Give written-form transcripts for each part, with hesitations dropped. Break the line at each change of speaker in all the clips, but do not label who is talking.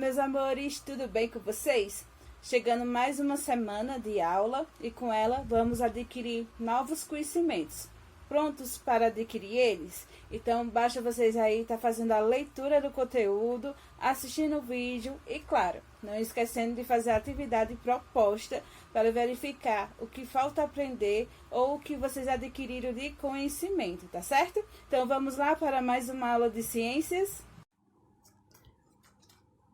meus amores, tudo bem com vocês? Chegando mais uma semana de aula e com ela vamos adquirir novos conhecimentos. Prontos para adquirir eles? Então basta vocês aí estar fazendo a leitura do conteúdo, assistindo o vídeo e, claro, não esquecendo de fazer a atividade proposta para verificar o que falta aprender ou o que vocês adquiriram de conhecimento, tá certo? Então vamos lá para mais uma aula de ciências.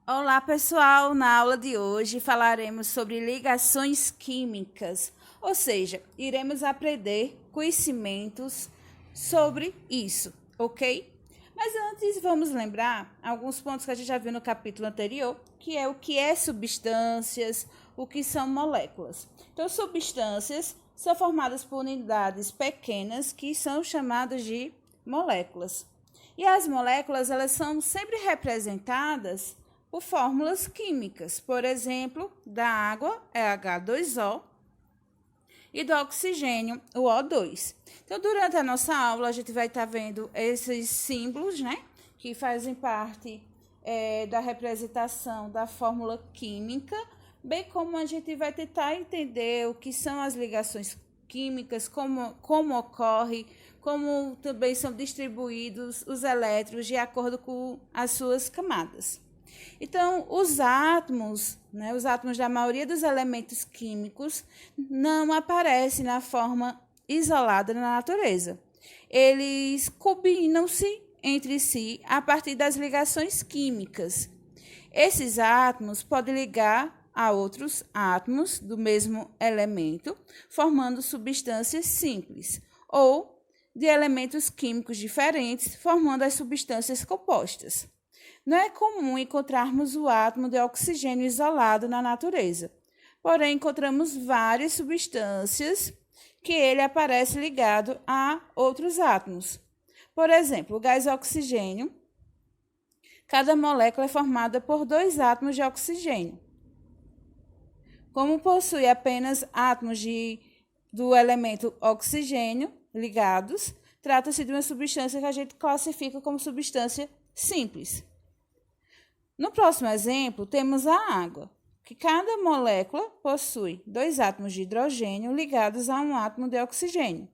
Olá pessoal, na aula de hoje falaremos sobre ligações químicas, ou seja, iremos aprender conhecimentos sobre isso, ok? Mas antes vamos lembrar alguns pontos que a gente já viu no capítulo anterior, que é o que é substâncias, o que são moléculas. Então, substâncias são formadas por unidades pequenas que são chamadas de moléculas. E as moléculas, elas são sempre representadas por fórmulas químicas. Por exemplo, da água é H2O e do oxigênio, o O2. Então, durante a nossa aula, a gente vai estar vendo esses símbolos, né, que fazem parte da representação da fórmula química, bem como a gente vai tentar entender o que são as ligações químicas, como ocorre, como também são distribuídos os elétrons de acordo com as suas camadas. Então, os átomos da maioria dos elementos químicos não aparecem na forma isolada na natureza. Eles combinam-se entre si a partir das ligações químicas. Esses átomos podem ligar a outros átomos do mesmo elemento, formando substâncias simples, ou de elementos químicos diferentes, formando as substâncias compostas. Não é comum encontrarmos o átomo de oxigênio isolado na natureza, porém encontramos várias substâncias que ele aparece ligado a outros átomos. Por exemplo, o gás oxigênio, cada molécula é formada por 2 átomos de oxigênio. Como possui apenas átomos do elemento oxigênio ligados, trata-se de uma substância que a gente classifica como substância simples. No próximo exemplo, temos a água, que cada molécula possui 2 átomos de hidrogênio ligados a um átomo de oxigênio.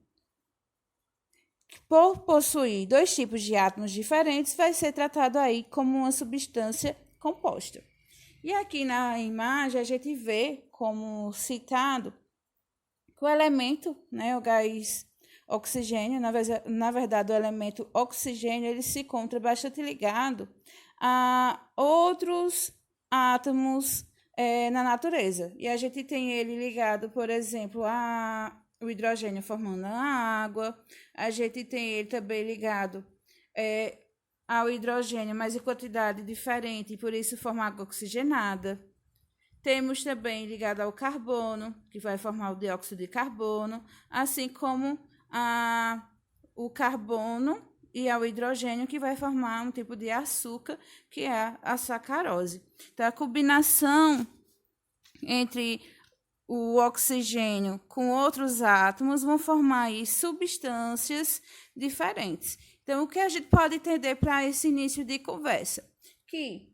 Por possuir 2 tipos de átomos diferentes, vai ser tratado aí como uma substância composta. E aqui na imagem a gente vê, como citado, que o elemento, o gás oxigênio, na verdade o elemento oxigênio, ele se encontra bastante ligado a outros átomos na natureza. E a gente tem ele ligado, por exemplo, o hidrogênio formando a água, a gente tem ele também ligado ao hidrogênio, mas em quantidade diferente, e por isso forma água oxigenada. Temos também ligado ao carbono, que vai formar o dióxido de carbono, assim como o carbono e ao hidrogênio, que vai formar um tipo de açúcar, que é a sacarose. Então, a combinação entre o oxigênio com outros átomos vão formar aí substâncias diferentes. Então, o que a gente pode entender para esse início de conversa? Que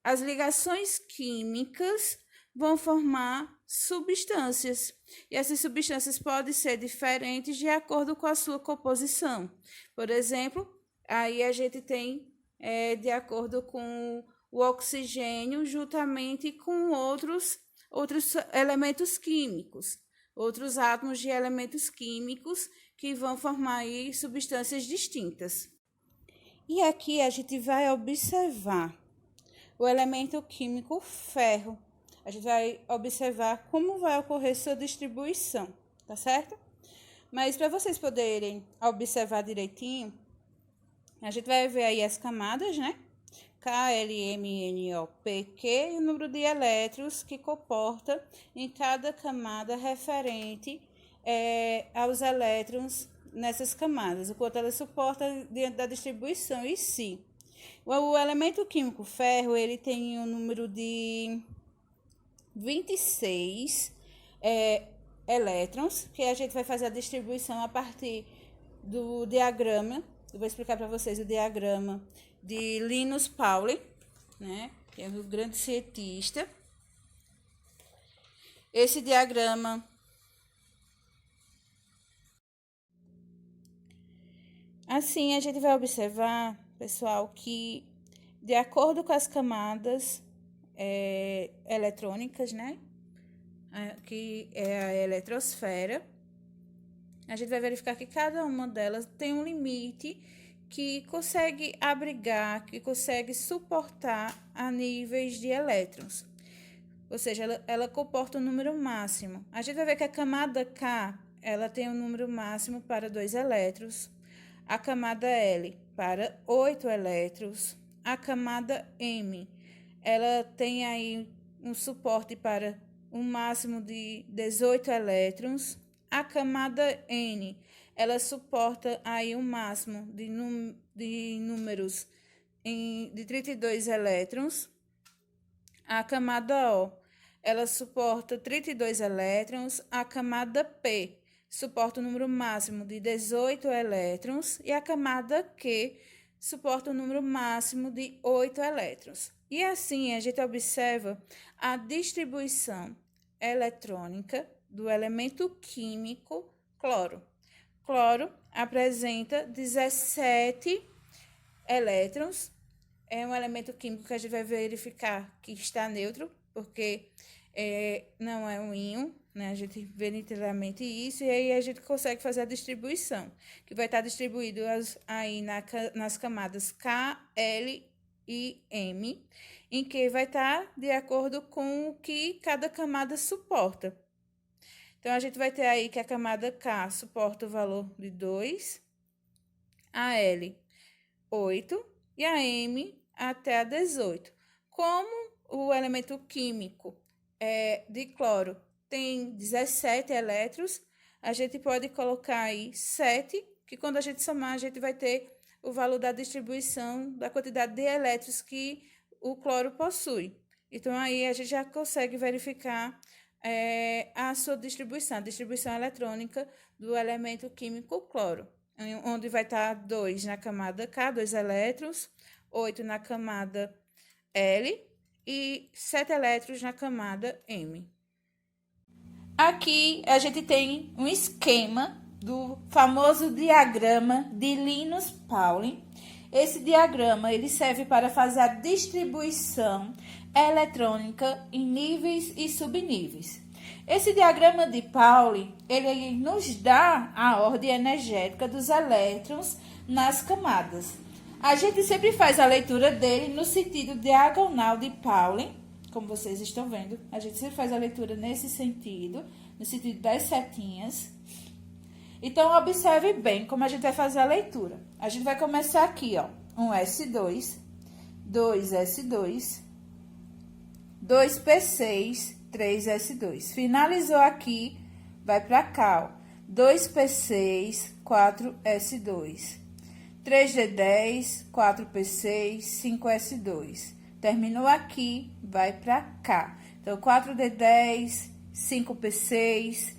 as ligações químicas vão formar substâncias. E essas substâncias podem ser diferentes de acordo com a sua composição. Por exemplo, aí a gente tem, de acordo com o oxigênio, juntamente com outros elementos químicos, outros átomos de elementos químicos que vão formar aí substâncias distintas. E aqui a gente vai observar o elemento químico ferro. A gente vai observar como vai ocorrer sua distribuição, tá certo? Mas para vocês poderem observar direitinho, a gente vai ver aí as camadas, né? K, L, M, N, O, P, Q e o número de elétrons que comporta em cada camada referente aos elétrons nessas camadas, o quanto ela suporta diante da distribuição em si. O elemento químico ferro, ele tem um número de 26 elétrons, que a gente vai fazer a distribuição a partir do diagrama. Eu vou explicar para vocês o diagrama de Linus Pauling, né? que é um grande cientista. Esse diagrama assim a gente vai observar, pessoal, que de acordo com as camadas eletrônicas, né? Que é a eletrosfera, a gente vai verificar que cada uma delas tem um limite que consegue abrigar, que consegue suportar a níveis de elétrons. Ou seja, ela comporta um número máximo. A gente vai ver que a camada K, ela tem um número máximo para 2 elétrons. A camada L para 8 elétrons. A camada M, ela tem aí um suporte para um máximo de 18 elétrons. A camada N, ela suporta aí um máximo de números de 32 elétrons. A camada O, ela suporta 32 elétrons. A camada P suporta o número máximo de 18 elétrons. E a camada Q suporta o número máximo de 8 elétrons. E assim, a gente observa a distribuição eletrônica do elemento químico cloro. Cloro apresenta 17 elétrons. É um elemento químico que a gente vai verificar que está neutro, porque não é um íon, né? A gente vê nitidamente isso, e aí a gente consegue fazer a distribuição, que vai estar distribuído aí nas camadas K, L e M, em que vai estar de acordo com o que cada camada suporta. Então, a gente vai ter aí que a camada K suporta o valor de 2, a L 8 e a M até a 18. Como o elemento químico de cloro tem 17 elétrons, a gente pode colocar aí 7, que quando a gente somar, a gente vai ter o valor da distribuição da quantidade de elétrons que o cloro possui. Então, aí a gente já consegue verificar a sua distribuição, a distribuição eletrônica do elemento químico cloro, onde vai estar 2 na camada K, 2 elétrons, 8 na camada L e 7 elétrons na camada M. Aqui a gente tem um esquema do famoso diagrama de Linus Pauling. Esse diagrama ele serve para fazer a distribuição eletrônica em níveis e subníveis. Esse diagrama de Pauling ele nos dá a ordem energética dos elétrons nas camadas. A gente sempre faz a leitura dele no sentido diagonal de Pauling, como vocês estão vendo. A gente sempre faz a leitura nesse sentido, no sentido das setinhas. Então, observe bem como a gente vai fazer a leitura. A gente vai começar aqui, ó, um S2, 2S2, 2P6, 3S2. Finalizou aqui, vai para cá, ó, 2P6, 4S2. 3D10, 4P6, 5S2. Terminou aqui, vai para cá. Então, 4D10, 5P6,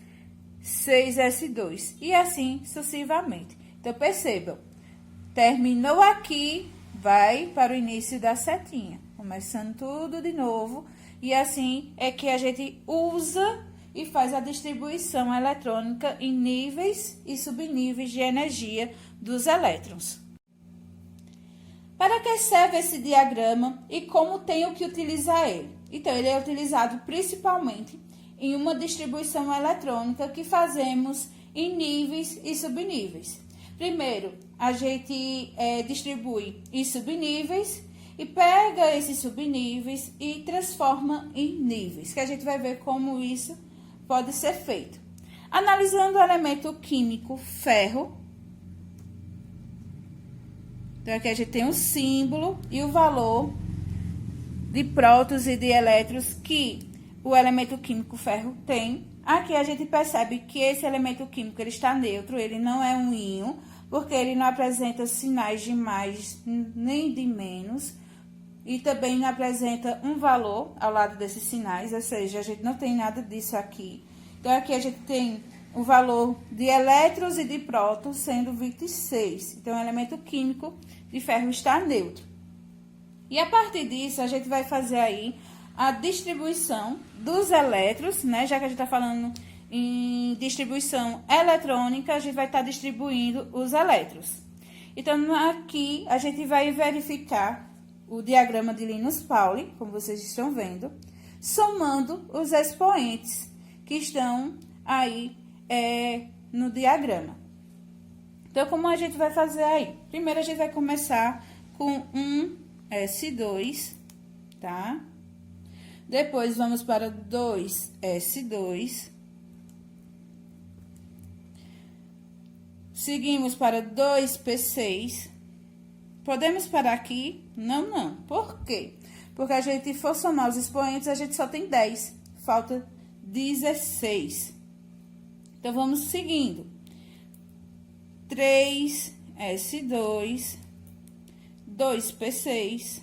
6S2. E assim sucessivamente. Então, percebam. Terminou aqui, vai para o início da setinha. Começando tudo de novo. E assim é que a gente usa e faz a distribuição eletrônica em níveis e subníveis de energia dos elétrons. Para que serve esse diagrama e como tenho que utilizar ele? Então, ele é utilizado principalmente em uma distribuição eletrônica que fazemos em níveis e subníveis. Primeiro, a gente distribui em subníveis e pega esses subníveis e transforma em níveis, que a gente vai ver como isso pode ser feito. Analisando o elemento químico ferro, então aqui a gente tem o símbolo e o valor de prótons e de elétrons que o elemento químico ferro tem. Aqui a gente percebe que esse elemento químico ele está neutro, ele não é um íon, porque ele não apresenta sinais de mais nem de menos, e também não apresenta um valor ao lado desses sinais, ou seja, a gente não tem nada disso aqui. Então, aqui a gente tem o valor de elétrons e de prótons sendo 26. Então, o elemento químico de ferro está neutro. E a partir disso, a gente vai fazer aí a distribuição dos elétrons, né? Já que a gente está falando em distribuição eletrônica, a gente vai estar distribuindo os elétrons. Então, aqui a gente vai verificar o diagrama de Linus-Pauling, como vocês estão vendo, somando os expoentes que estão aí no diagrama. Então, como a gente vai fazer aí? Primeiro, a gente vai começar com um S2, tá? Depois, vamos para 2S2. Seguimos para 2P6. Podemos parar aqui? Não. Por quê? Porque a gente for somar os expoentes, a gente só tem 10. Falta 16. Então, vamos seguindo. 3S2, 2P6,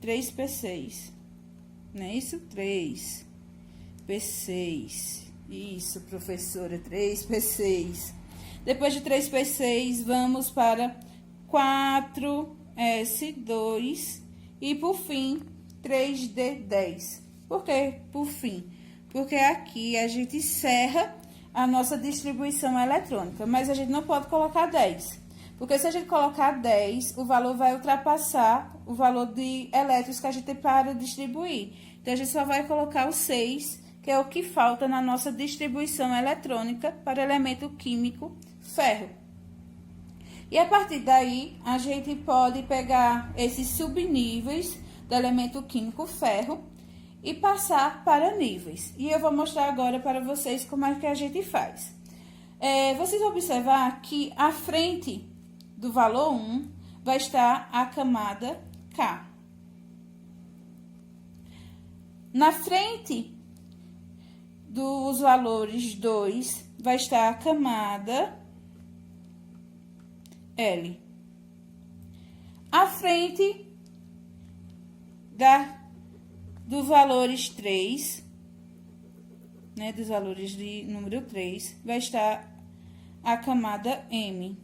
3P6, não é isso? 3P6, isso, professora, 3P6. Depois de 3P6, vamos para 4S2 e, por fim, 3D10. Por que por fim? Porque aqui a gente encerra a nossa distribuição eletrônica, mas a gente não pode colocar 10, porque se a gente colocar 10, o valor vai ultrapassar o valor de elétrons que a gente tem para distribuir. Então, a gente só vai colocar o 6, que é o que falta na nossa distribuição eletrônica para o elemento químico ferro. E a partir daí, a gente pode pegar esses subníveis do elemento químico ferro e passar para níveis. E eu vou mostrar agora para vocês como é que a gente faz. Vocês vão observar que à frente do valor 1 vai estar a camada K. Na frente dos valores 2 vai estar a camada L. À frente dos valores 3, né, dos valores de número 3, vai estar a camada M.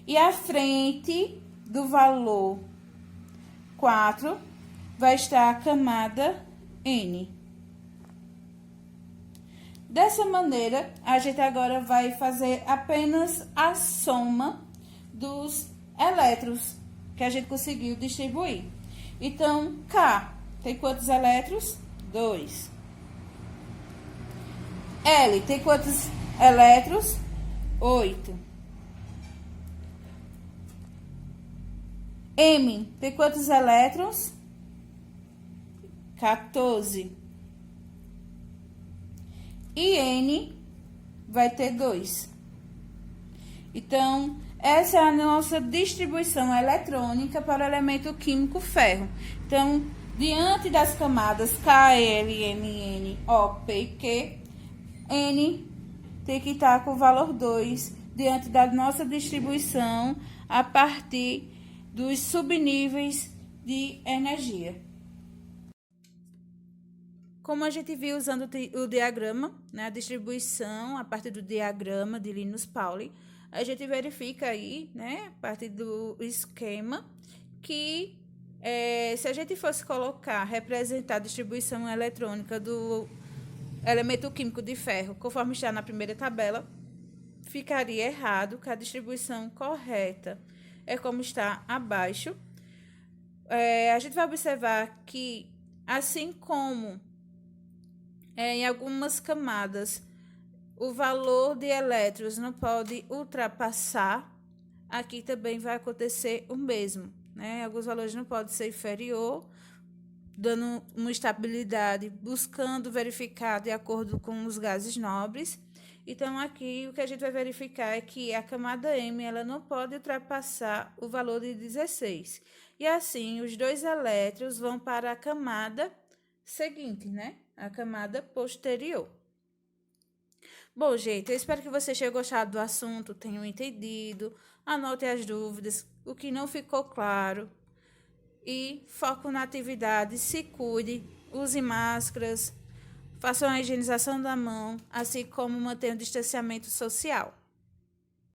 E à frente do valor 4, vai estar a camada N. Dessa maneira, a gente agora vai fazer apenas a soma dos elétrons que a gente conseguiu distribuir. Então, K tem quantos elétrons? 2. L tem quantos elétrons? 8. M tem quantos elétrons? 14. E N vai ter 2. Então, essa é a nossa distribuição eletrônica para o elemento químico ferro. Então, diante das camadas K, L, M, N, O, P e Q, N tem que estar com o valor 2 diante da nossa distribuição a partir dos subníveis de energia. Como a gente viu usando o diagrama, né, a distribuição a partir do diagrama de Linus-Pauling, a gente verifica aí, né, a partir do esquema, que se a gente fosse representar a distribuição eletrônica do elemento químico de ferro, conforme está na primeira tabela, ficaria errado, que a distribuição correta é como está abaixo. A gente vai observar que, assim como em algumas camadas o valor de elétrons não pode ultrapassar, aqui também vai acontecer o mesmo, né? Alguns valores não podem ser inferior, dando uma estabilidade, buscando verificar de acordo com os gases nobres. Então, aqui o que a gente vai verificar é que a camada M ela não pode ultrapassar o valor de 16. E assim, os dois elétrons vão para a camada seguinte, né? A camada posterior. Bom, gente, eu espero que vocês tenham gostado do assunto, tenham entendido, anotem as dúvidas, o que não ficou claro. E foco na atividade, se cuide, use máscaras, façam a higienização da mão, assim como mantenham o distanciamento social.